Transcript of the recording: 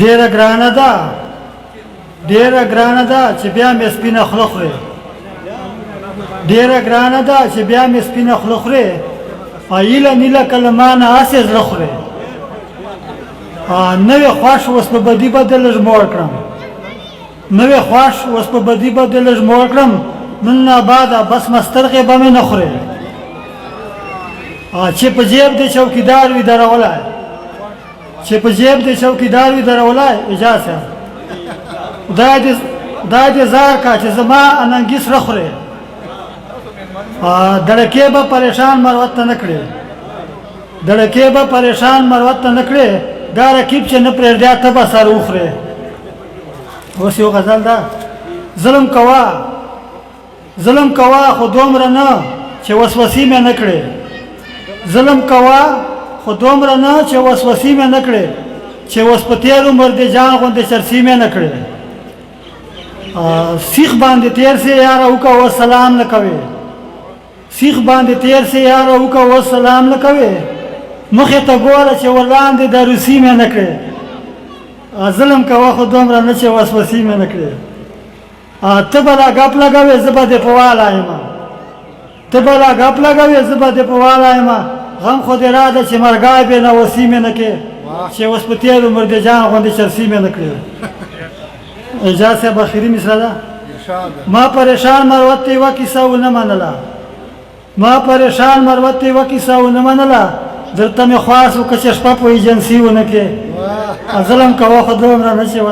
ډېره ګرانه ده ډېره ګرانه ده چې بیا مې سپینه خوله خورې ډېره ګرانه ده چې بیا مې سپینه خوله خورې ایله نیله کله ما نه هسې زړه خورې نوې خوښ اوس په بدي به دې لږ موړ کړم نوې خوښ اوس په بدي به دې لږ موړ کړم نن نه بعده بس مسترغې به مې نه خورې چې په جیب دې چوکیدار وي درولای چې په جیب دې چوکیدار وي درولای اجازه دا دې زار کا چې زما اننګي سره خورې دړکې به پریشان مروت ته نه کړې دړکې به پریشان مروت ته نه کړې دا رکیب چې نه پرېږدیا ته به سر وخورې اوس یو غزل ده ظلم کوه خو دومره نه چې وسوسې مې نه کړې ظلم کوه خو دومره نه چې وسوسې مې نه کړې چې اوس په تېر عمر د جان غوندې چرسي مې نه کړې سیخ باندې تېر سي یاره وکه اوس سلام نه کوې سیخ باندې تېر سي یاره وکه اوس سلام نه کوې مخې ته ګوره چې وړاندې د روسي مې نه کړې ظلم کوه خو دومره نه چې وسوسې مې نه کړې ته به لا ګپ لګوې زه به دې په واله یم ته به لا ګپ لګوې زه به دې په واله یم غم خو دې راده چې مرګای بې نه وسي مې نه کړې چې اوس په تېر عمر د جان غوندې چرسي مې نه کړې اجازه صاحب اخري مصره ده ما پریشان مروت ته یوه کیسه ونه منله ما پریشان مروت ته یوه کیسه ونه منله درته مې خواست وکړه چې شپه په ایجنسي ونه کړې ظلم کوه خو دومره نه چې